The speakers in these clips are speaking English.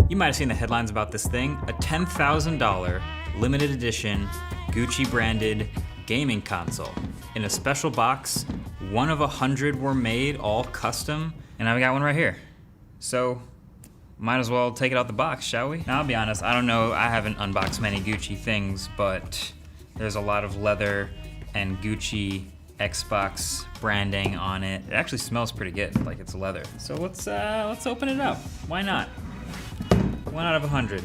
You might have seen the headlines about this thing, a $10,000 limited edition Gucci branded gaming console. In a special box, 1 of 100 were made, all custom, and I've got one right here. So, might as well take it out the box, shall we? Now, I'll be honest, I don't know, I haven't unboxed many Gucci things, but there's a lot of leather and Gucci Xbox branding on it. It actually smells pretty good, like it's leather. So let's open it up. Why not? 1 out of 100.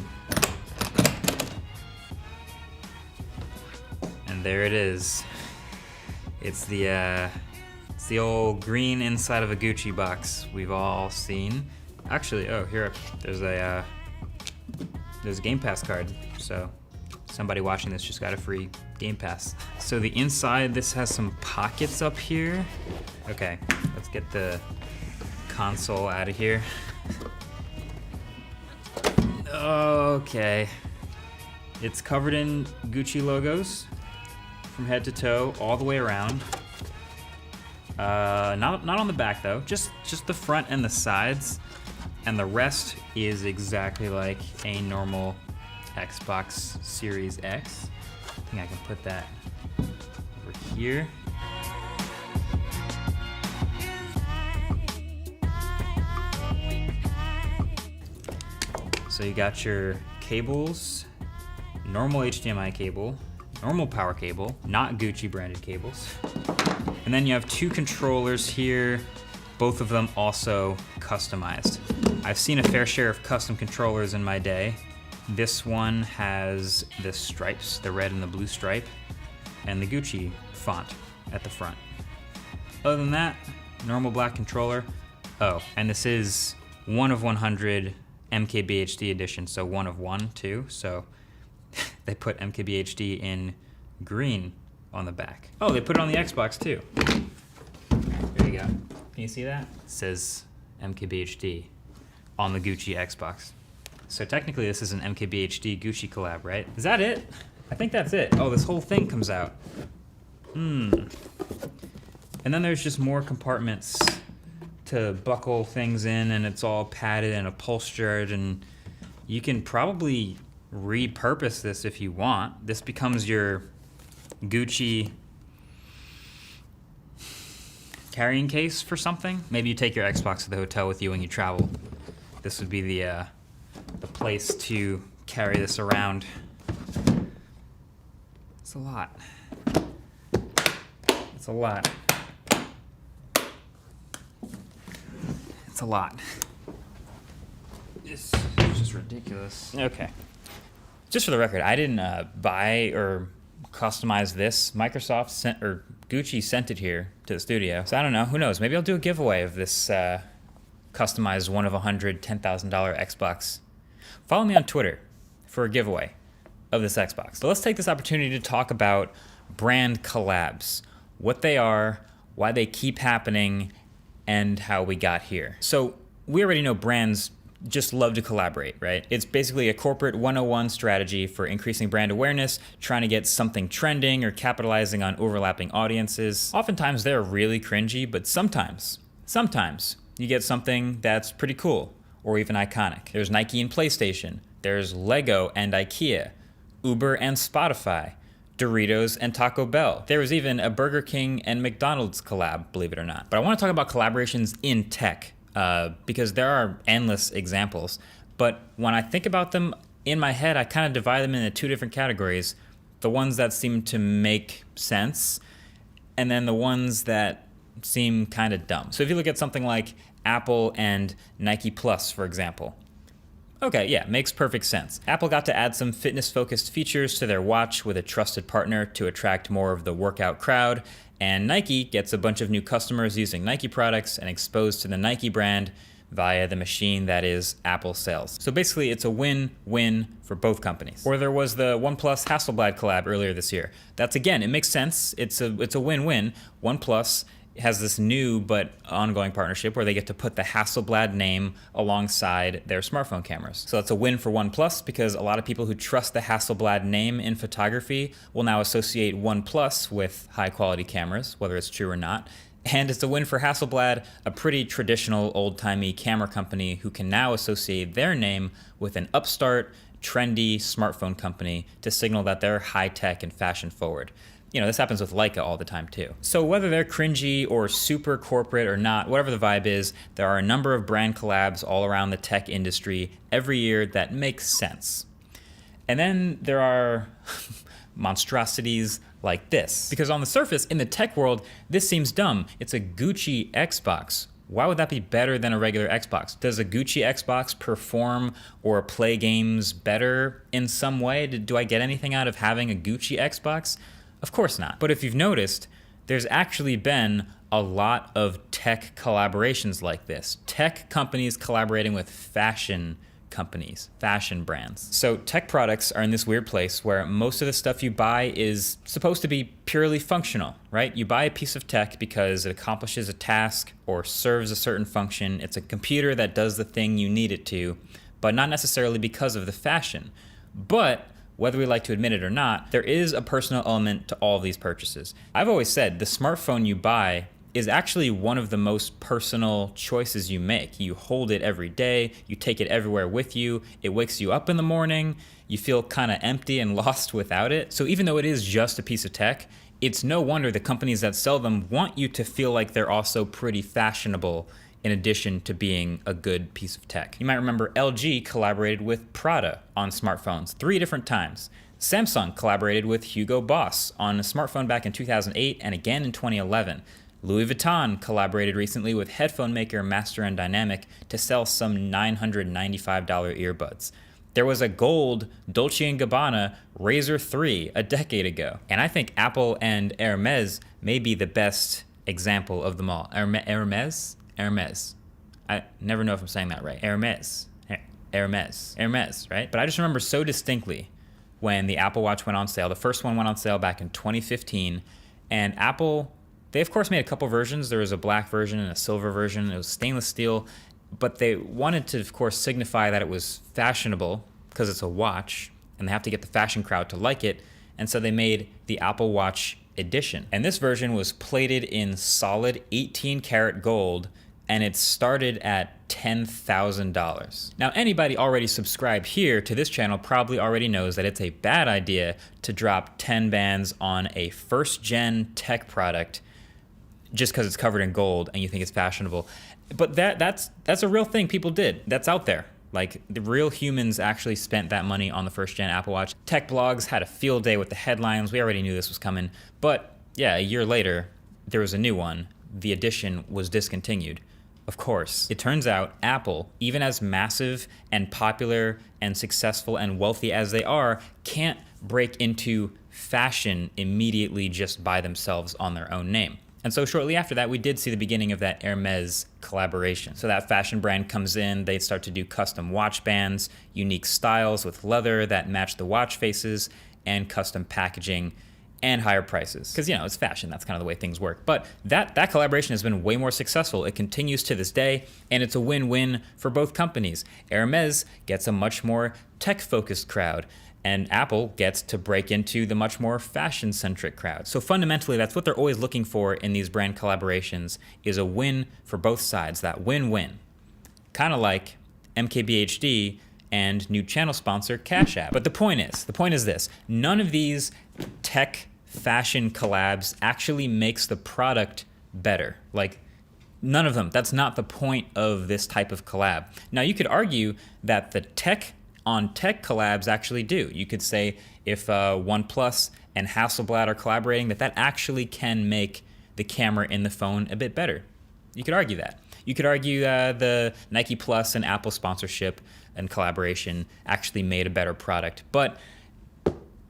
And there it is. It's the old green inside of a Gucci box we've all seen. Actually, oh, here, there's a Game Pass card. So somebody watching this just got a free Game Pass. So the inside, this has some pockets up here. Okay, let's get the console out of here. Okay. It's covered in Gucci logos from head to toe, all the way around. Not on the back though, just the front and the sides. And the rest is exactly like a normal Xbox Series X. I think I can put that over here. So you got your cables, normal HDMI cable, normal power cable, not Gucci branded cables. And then you have 2 controllers here, both of them also customized. I've seen a fair share of custom controllers in my day. This one has the stripes, the red and the blue stripe, and the Gucci font at the front. Other than that, normal black controller. Oh, and this is 1 of 100 Mkbhd edition, so 1 of 1 too. So they put Mkbhd in green on the back. Oh, they put it on the Xbox too. There you go. Can you see that? It says Mkbhd on the Gucci Xbox. So technically this is an Mkbhd Gucci collab, right? Is that it? I think that's it. Oh, this whole thing comes out. And then there's just more compartments to buckle things in, and it's all padded and upholstered, and you can probably repurpose this if you want. This becomes your Gucci carrying case for something. Maybe you take your Xbox to the hotel with you when you travel. This would be the place to carry this around. It's a lot. It's a lot. It's a lot. This is just ridiculous. Okay. Just for the record, I didn't buy or customize this. Microsoft sent, or Gucci sent it here to the studio. So I don't know, who knows? Maybe I'll do a giveaway of this customized 1 of 100 $10,000 Xbox. Follow me on Twitter for a giveaway of this Xbox. So let's take this opportunity to talk about brand collabs, what they are, why they keep happening, and how we got here. So we already know brands just love to collaborate, right? It's basically a corporate 101 strategy for increasing brand awareness, trying to get something trending or capitalizing on overlapping audiences. Oftentimes they're really cringy, but sometimes you get something that's pretty cool or even iconic. There's Nike and PlayStation. There's Lego and IKEA, Uber and Spotify, Doritos and Taco Bell. There was even a Burger King and McDonald's collab, believe it or not. But I want to talk about collaborations in tech because there are endless examples. But when I think about them in my head, I kind of divide them into 2 different categories. The ones that seem to make sense, and then the ones that seem kind of dumb. So if you look at something like Apple and Nike Plus, for example. Okay, yeah, makes perfect sense. Apple got to add some fitness-focused features to their watch with a trusted partner to attract more of the workout crowd, and Nike gets a bunch of new customers using Nike products and exposed to the Nike brand via the machine that is Apple sales. So basically, it's a win-win for both companies. Or there was the OnePlus Hasselblad collab earlier this year. That's, again, it makes sense. It's a win-win. OnePlus has this new but ongoing partnership where they get to put the Hasselblad name alongside their smartphone cameras. So that's a win for OnePlus because a lot of people who trust the Hasselblad name in photography will now associate OnePlus with high quality cameras, whether it's true or not. And it's a win for Hasselblad, a pretty traditional old-timey camera company who can now associate their name with an upstart, trendy smartphone company to signal that they're high-tech and fashion-forward. You know, this happens with Leica all the time too. So whether they're cringy or super corporate or not, whatever the vibe is, there are a number of brand collabs all around the tech industry every year that make sense. And then there are monstrosities like this. Because on the surface, in the tech world, this seems dumb. It's a Gucci Xbox. Why would that be better than a regular Xbox? Does a Gucci Xbox perform or play games better in some way? Do I get anything out of having a Gucci Xbox? Of course not. But if you've noticed, there's actually been a lot of tech collaborations like this. Tech companies collaborating with fashion companies, fashion brands. So tech products are in this weird place where most of the stuff you buy is supposed to be purely functional, right? You buy a piece of tech because it accomplishes a task or serves a certain function. It's a computer that does the thing you need it to, but not necessarily because of the fashion. But whether we like to admit it or not, there is a personal element to all of these purchases. I've always said the smartphone you buy is actually one of the most personal choices you make. You hold it every day, you take it everywhere with you, it wakes you up in the morning, you feel kind of empty and lost without it. So even though it is just a piece of tech, it's no wonder the companies that sell them want you to feel like they're also pretty fashionable in addition to being a good piece of tech. You might remember LG collaborated with Prada on smartphones 3 different times. Samsung collaborated with Hugo Boss on a smartphone back in 2008 and again in 2011. Louis Vuitton collaborated recently with headphone maker Master & Dynamic to sell some $995 earbuds. There was a gold Dolce & Gabbana Razr 3 a decade ago. And I think Apple and Hermes may be the best example of them all. Hermes? Hermes. I never know if I'm saying that right. Hermes, right? But I just remember so distinctly when the Apple Watch went on sale. The first one went on sale back in 2015, and Apple, they of course made a couple versions. There was a black version and a silver version. It was stainless steel, but they wanted to, of course, signify that it was fashionable because it's a watch, and they have to get the fashion crowd to like it, and so they made the Apple Watch edition. And this version was plated in solid 18-karat gold, and it started at $10,000. Now, anybody already subscribed here to this channel probably already knows that it's a bad idea to drop 10 bands on a first-gen tech product just because it's covered in gold and you think it's fashionable. But that's a real thing people did. That's out there. Like, the real humans actually spent that money on the first-gen Apple Watch. Tech blogs had a field day with the headlines. We already knew this was coming. But yeah, a year later, there was a new one. The edition was discontinued. Of course, it turns out Apple, even as massive and popular and successful and wealthy as they are, can't break into fashion immediately just by themselves on their own name. And so shortly after that, we did see the beginning of that Hermes collaboration. So that fashion brand comes in, they start to do custom watch bands, unique styles with leather that match the watch faces, and custom packaging and higher prices. Because, you know, it's fashion, that's kind of the way things work. But that collaboration has been way more successful. It continues to this day, and it's a win-win for both companies. Hermes gets a much more tech-focused crowd, and Apple gets to break into the much more fashion-centric crowd. So fundamentally, that's what they're always looking for in these brand collaborations, is a win for both sides, that win-win. Kind of like Mkbhd and new channel sponsor Cash App. But the point is this: none of these tech fashion collabs actually makes the product better. Like, none of them. That's not the point of this type of collab. Now, you could argue that the tech on tech collabs actually do. You could say if OnePlus and Hasselblad are collaborating, that actually can make the camera in the phone a bit better. You could argue that. You could argue the Nike Plus and Apple sponsorship and collaboration actually made a better product. But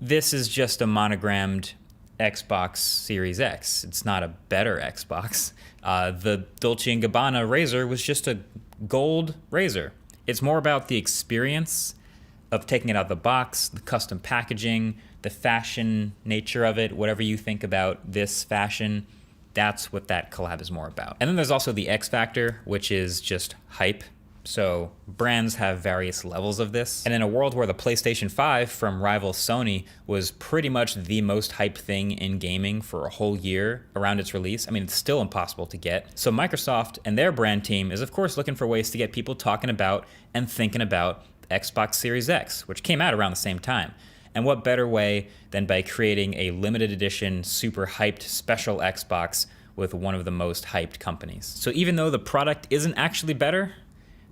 this is just a monogrammed Xbox Series X. It's not a better Xbox. The Dolce & Gabbana Razr was just a gold razor. It's more about the experience of taking it out of the box, the custom packaging, the fashion nature of it, whatever you think about this fashion. That's what that collab is more about. And then there's also the X factor, which is just hype. So brands have various levels of this. And in a world where the PlayStation 5 from rival Sony was pretty much the most hyped thing in gaming for a whole year around its release, I mean, it's still impossible to get. So Microsoft and their brand team is of course looking for ways to get people talking about and thinking about the Xbox Series X, which came out around the same time. And what better way than by creating a limited edition, super hyped special Xbox with one of the most hyped companies. So even though the product isn't actually better,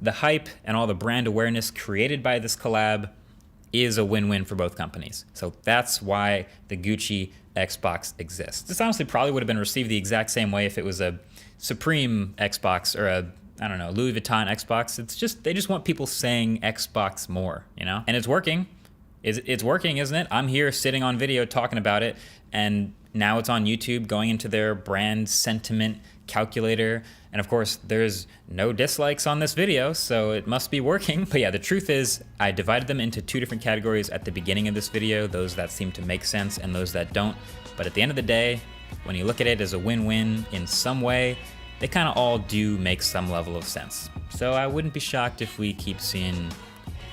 the hype and all the brand awareness created by this collab is a win-win for both companies. So that's why the Gucci Xbox exists. This honestly probably would have been received the exact same way if it was a Supreme Xbox or a, I don't know, Louis Vuitton Xbox. It's just, they just want people saying Xbox more, you know? And it's working. It's working, isn't it? I'm here sitting on video talking about it, and now it's on YouTube going into their brand sentiment calculator. And of course, there's no dislikes on this video, so it must be working. But yeah, the truth is, I divided them into two different categories at the beginning of this video, those that seem to make sense and those that don't. But at the end of the day, when you look at it as a win-win in some way, they kind of all do make some level of sense. So I wouldn't be shocked if we keep seeing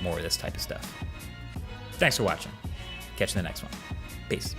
more of this type of stuff. Thanks for watching. Catch you in the next one. Peace.